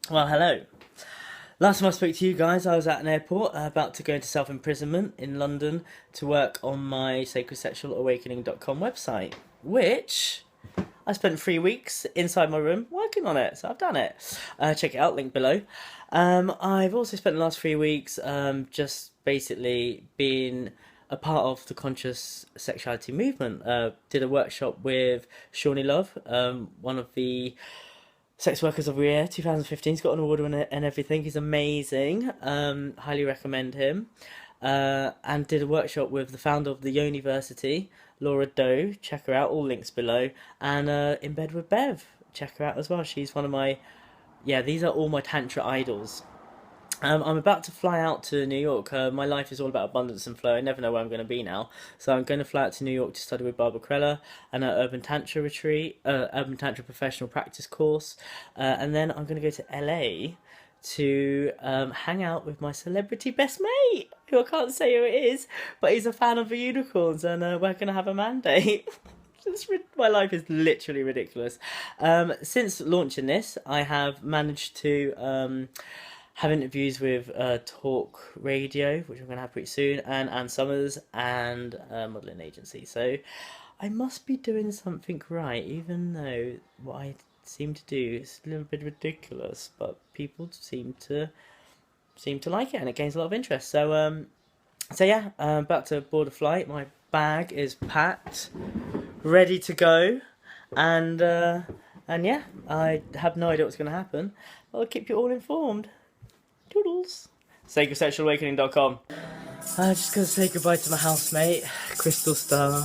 Well, hello. Last time I spoke to you guys, I was at an airport about to go into self-imprisonment in London to work on my sacredsexualawakening.com website, which I spent 3 weeks inside my room working on it, so I've done it. Check it out, link below. I've also spent the last 3 weeks just basically being a part of the conscious sexuality movement. Did a workshop with Shawnee Love, one of the Sex Workers of the Year 2015. He's got an award and everything. He's amazing. Highly recommend him. And did a workshop with the founder of the Yonversity, Laura Doe. Check her out. All links below. And in Bed With Bev. Check her out as well. She's one of my... Yeah, these are all my Tantra idols. I'm about to fly out to New York. My life is all about abundance and flow. I never know where I'm going to be now. So I'm going to fly out to New York to study with Barbara Krella and an Urban Tantra retreat, Urban Tantra professional practice course. And then I'm going to go to LA to hang out with my celebrity best mate, who I can't say who it is, but he's a fan of the unicorns, and we're going to have a mandate. My life is literally ridiculous. Since launching this, I have managed to... have interviews with Talk Radio, which I'm going to have pretty soon, and Ann Summers, and modelling agency. So I must be doing something right, even though what I seem to do is a little bit ridiculous, but people seem to like it, and it gains a lot of interest. So yeah, I'm about to board a flight. My bag is packed, ready to go, and yeah, I have no idea what's going to happen. I'll keep you all informed. Toodles. sacredsexualawakening.com. I'm just going to say goodbye to my housemate, Crystal Star.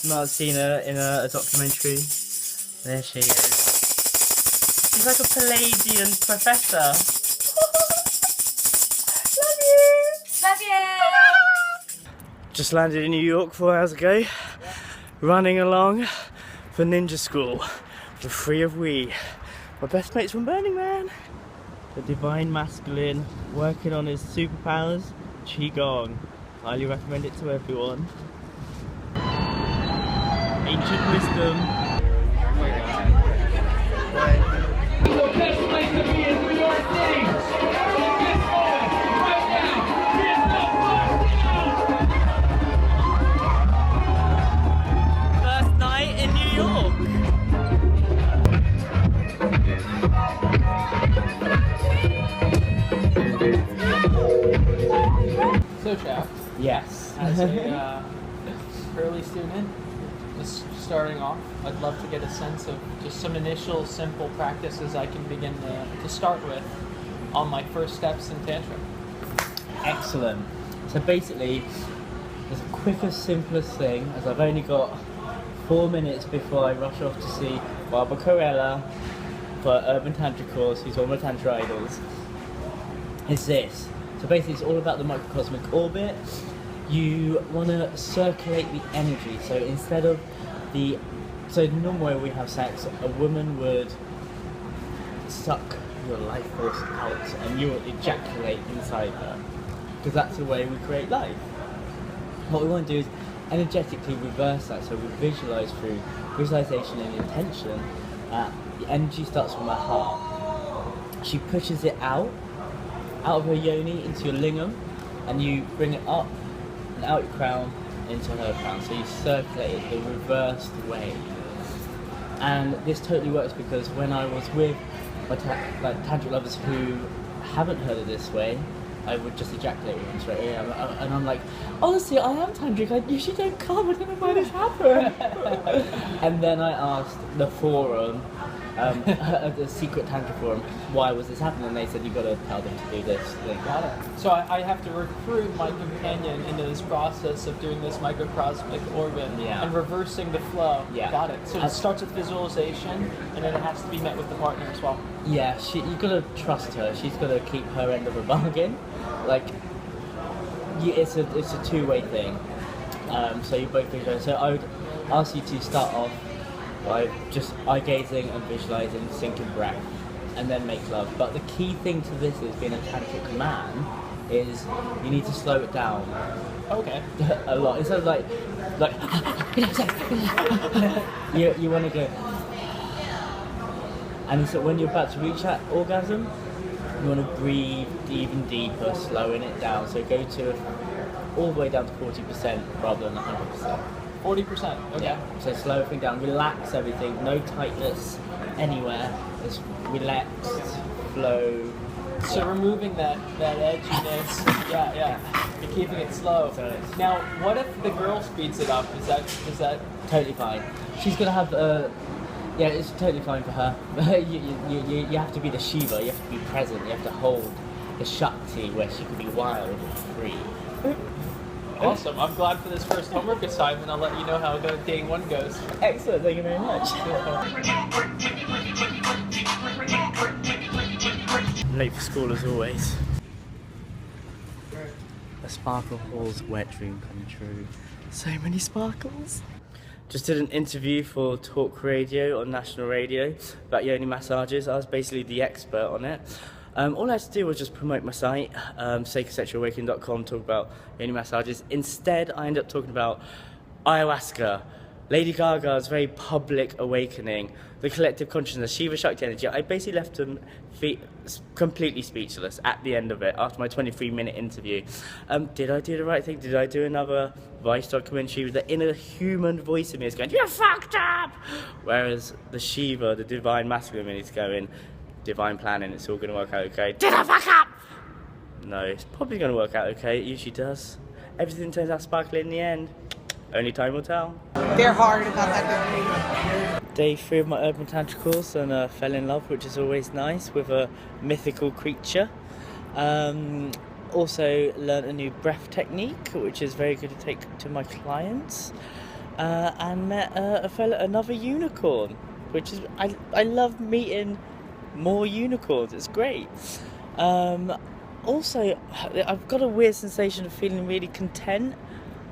Not seen her in a documentary. There she is. She's like a Palladian professor. Love you! Love you! Just landed in New York 4 hours ago. Running along for ninja school. The three of we. My best mates from Burning Man. The divine masculine, working on his superpowers, Qigong. Highly recommend it to everyone. Ancient wisdom. Oh my god. The best place to be in New York City! This moment, right now, is the first night in New York. So, Chap, Yes. as a early student, just starting off, I'd love to get a sense of just some initial simple practices I can begin to start with on my first steps in Tantra. Excellent. So basically, the quickest, simplest thing, as I've only got 4 minutes before I rush off to see Barbara Corella for Urban Tantra course, who's one of my Tantra idols, is this. So basically it's all about the microcosmic orbit. You want to circulate the energy. So instead of the normal way we have sex, a woman would suck your life force out and you will ejaculate inside her. Because that's the way we create life. What we want to do is energetically reverse that. So we visualize through visualization and intention. The energy starts from her heart. She pushes it out of her yoni into your lingam, and you bring it up and out your crown into her crown. So you circulate it the reversed way. And this totally works because when I was with my tantric lovers who haven't heard it this way, I would just ejaculate with them straight away. And I'm like, honestly, I am tantric. I usually don't come. I don't know why this happened. And then I asked the forum, the secret tantra forum, why was this happening? And they said, you've got to tell them to do this thing. Got it. So I have to recruit my companion into this process of doing this microcosmic orbit and reversing the flow. Yeah. Got it. So it starts with visualization, and then it has to be met with the partner as well. Yeah, you've got to trust her. She's got to keep her end of the bargain. Like, it's a two-way thing. So you both visualize. So I would ask you to start off by just eye gazing and visualizing, sinking breath, and then make love. But the key thing to this is being a tantric man is you need to slow it down. Okay. A lot. Instead of like you want to go. And so when you're about to reach that orgasm, You want to breathe even deeper, slowing it down. So go to all the way down to 40% rather than 100%. 40%. Okay. Yeah. So slow everything down, relax everything, no tightness anywhere. Just relaxed, flow. So removing that edginess. Yeah. You're keeping it slow. So Now, what if the girl speeds it up? Is that totally fine. She's gonna have yeah, it's totally fine for her. you have to be the Shiva. You have to be present. You have to hold the Shakti where she can be wild and free. awesome? I'm glad for this first homework assignment. I'll let you know how day one goes. Excellent. Thank you very much. Late for school as always. A sparkle hall's wet dream come true. So many sparkles. Just did an interview for Talk Radio on national radio about yoni massages. I was basically the expert on it. All I had to do was just promote my site, sacredsexualawakening.com, talk about yoni massages. Instead, I ended up talking about ayahuasca, Lady Gaga's very public awakening, the collective consciousness, Shiva Shakti energy. I basically left them completely speechless at the end of it, after my 23-minute interview. Did I do the right thing? Did I do another Vice documentary? The inner human voice in me is going, "You're fucked up!" Whereas the Shiva, the divine masculine, is going, divine planning, it's all going to work out okay. Did I fuck up? No, it's probably going to work out okay. It usually does. Everything turns out sparkly in the end. Only time will tell. They're hard about that. Day 3 of my urban tantra course, and fell in love, which is always nice, with a mythical creature. Also learned a new breath technique, which is very good to take to my clients. And met another unicorn, which is I love meeting more unicorns. It's great. Also, I've got a weird sensation of feeling really content.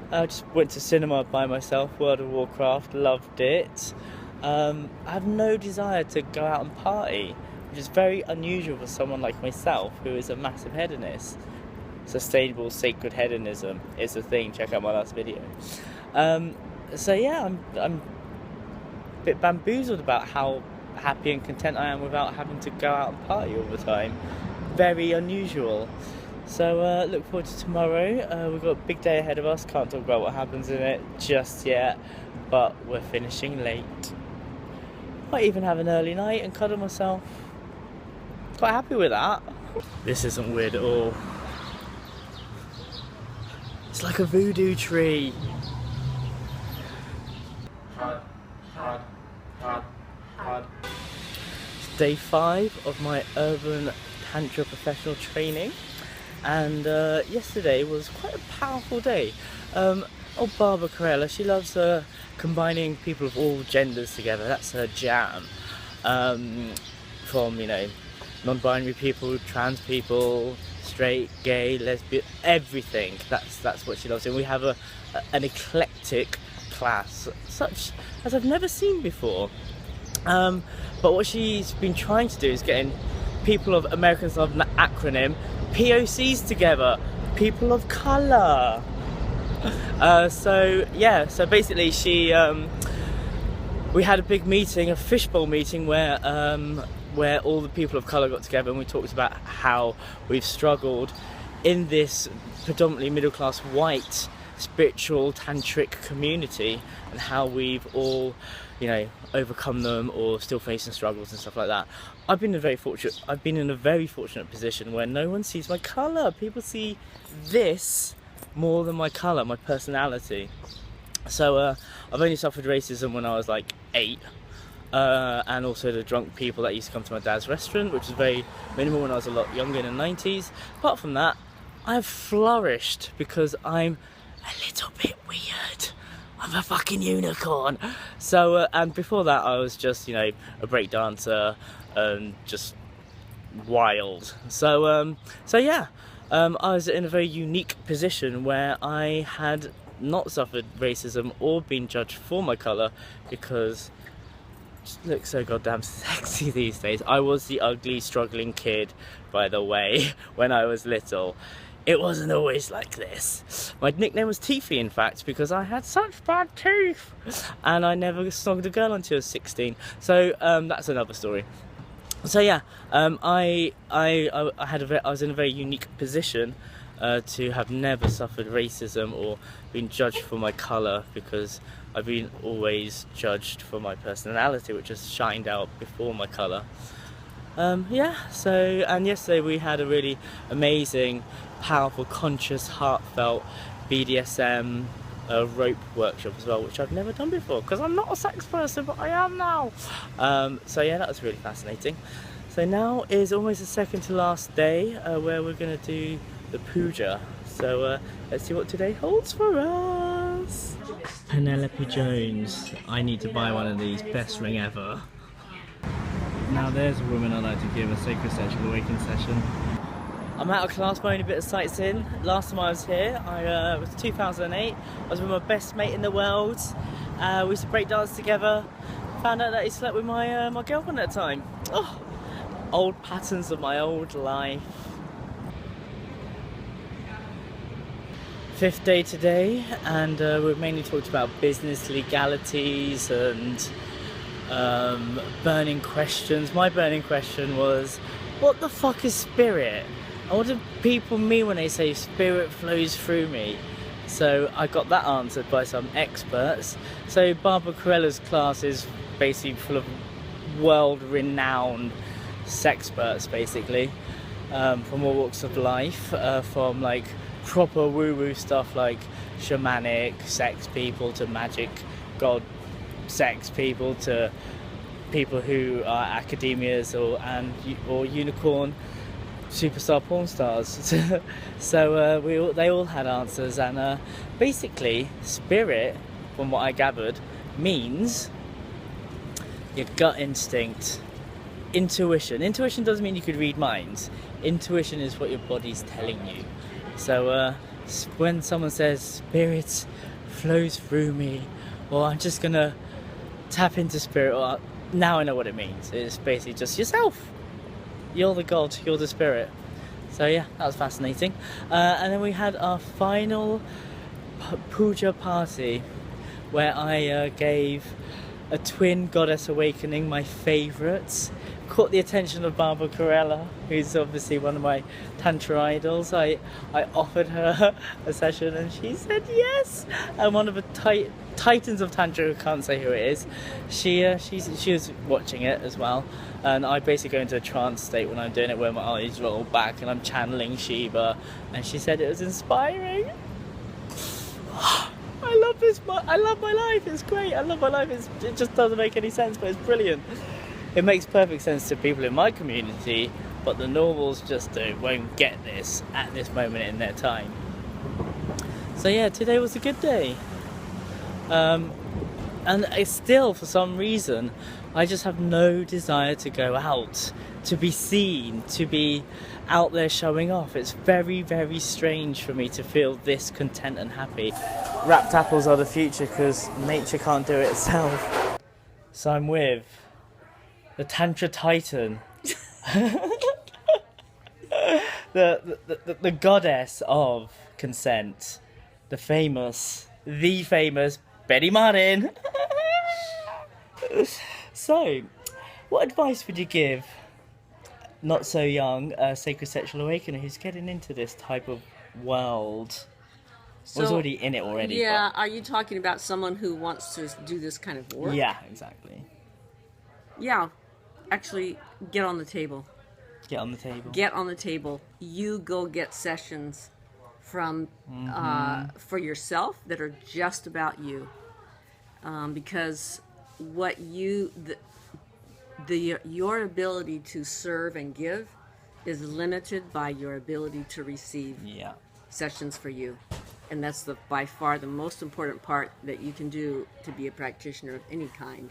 I just went to cinema by myself, World of Warcraft, loved it. I have no desire to go out and party, which is very unusual for someone like myself, who is a massive hedonist. Sustainable sacred hedonism is the thing. Check out my last video. So yeah, I'm a bit bamboozled about how happy and content I am without having to go out and party all the time. Very unusual. So look forward to tomorrow. We've got a big day ahead of us. Can't talk about what happens in it just yet, but we're finishing late. Might even have an early night and cuddle myself. Quite happy with that. This isn't weird at all. It's like a voodoo tree. It's day 5 of my urban tantra professional training. And yesterday was quite a powerful day. Barbara Carella, she loves combining people of all genders together. That's her jam. From, non-binary people, trans people, straight, gay, lesbian, everything. That's what she loves. And we have an eclectic class, such as I've never seen before. But what she's been trying to do is getting people of Americans love an acronym, POCs together, people of colour. So basically we had a big meeting, a fishbowl meeting, where all the people of colour got together, and we talked about how we've struggled in this predominantly middle class white spiritual tantric community, and how we've all overcome them or still facing struggles and stuff like that. I've been in a very fortunate position where no one sees my colour. People see this more than my colour, my personality. So I've only suffered racism when I was like 8, and also the drunk people that used to come to my dad's restaurant, which was very minimal when I was a lot younger in the 90s. Apart from that, I've flourished because I'm a little bit weird. I'm a fucking unicorn. So and before that I was just a break dancer and just wild. So yeah, I was in a very unique position where I had not suffered racism or been judged for my colour, because I just look so goddamn sexy these days. I was the ugly struggling kid, by the way, when I was little. It wasn't always like this. My nickname was Teethy, in fact, because I had such bad teeth, and I never snogged a girl until I was 16. So that's another story. So yeah, I was in a very unique position to have never suffered racism or been judged for my colour, because I've been always judged for my personality, which has shined out before my colour. Yeah, so, and yesterday we had a really amazing, powerful, conscious, heartfelt BDSM rope workshop as well, which I've never done before, because I'm not a sex person, but I am now. So yeah, that was really fascinating. So now is almost the second to last day where we're going to do the puja. So let's see what today holds for us. Penelope Jones, I need to buy one of these, best ring ever. Now there's a woman I'd like to give a sacred sexual awakening session. I'm out of class by only a bit of sightseeing. Last time I was here, it was 2008. I was with my best mate in the world. We used to break dance together. Found out that he slept with my my girlfriend at the time. Oh, old patterns of my old life. Fifth day today, and we've mainly talked about business legalities and burning questions. My burning question was, what the fuck is spirit? And what do people mean when they say spirit flows through me? So I got that answered by some experts. So Barbara Corella's class is basically full of world-renowned sexperts, basically, from all walks of life, from like proper woo-woo stuff like shamanic sex people to magic god sex people to people who are academias or unicorn superstar porn stars. So they all had answers, and basically spirit, from what I gathered, means your gut instinct, intuition. Intuition doesn't mean you could read minds. Intuition is what your body's telling you. So when someone says spirit flows through me, or I'm just gonna tap into spirit, or now I know what it means. It's basically just yourself. You're the god, you're the spirit. So yeah, that was fascinating. And then we had our final puja party, where I gave a twin goddess awakening, my favourites. Caught the attention of Barbara Corella, who's obviously one of my Tantra idols. I offered her a session and she said yes. And one of the titans of Tantra, who can't say who it is, she was watching it as well. And I basically go into a trance state when I'm doing it, where my eyes roll back and I'm channeling Shiva. And she said it was inspiring. I love this. I love my life. It's great. I love my life. It just doesn't make any sense, but it's brilliant. It makes perfect sense to people in my community, but the normals just won't get this at this moment in their time. So yeah, today was a good day. And it's still, for some reason, I just have no desire to go out, to be seen, to be out there showing off. It's very, very strange for me to feel this content and happy. Wrapped apples are the future, because nature can't do it itself. So I'm with the Tantra Titan, the goddess of consent, the famous Betty Martin. So, what advice would you give not so young sacred sexual awakener who's getting into this type of world? So, was already in it already. Yeah, but... Are you talking about someone who wants to do this kind of work? Yeah, exactly. Yeah, actually, get on the table. Get on the table. Get on the table. You go get sessions from for yourself that are just about you, because what your ability to serve and give is limited by your ability to receive sessions for you. And that's by far the most important part that you can do to be a practitioner of any kind,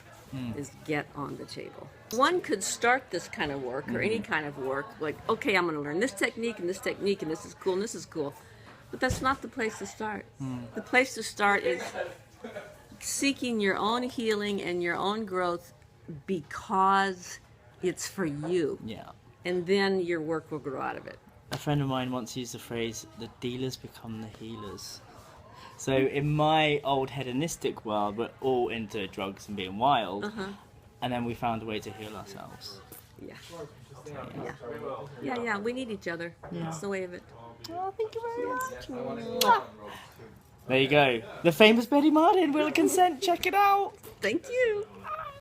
is get on the table. One could start this kind of work, or any kind of work, like, okay, I'm going to learn this technique, and this technique, and this is cool, and this is cool. But that's not the place to start. The place to start is seeking your own healing and your own growth, because it's for you. Yeah. And then your work will grow out of it. A friend of mine once used the phrase, the dealers become the healers. So in my old hedonistic world, we're all into drugs and being wild, and then we found a way to heal ourselves. Yeah. Yeah, we need each other. Yeah. That's the way of it. Oh, thank you very much. There you go. The famous Betty Martin, Will of Consent. Check it out. Thank you.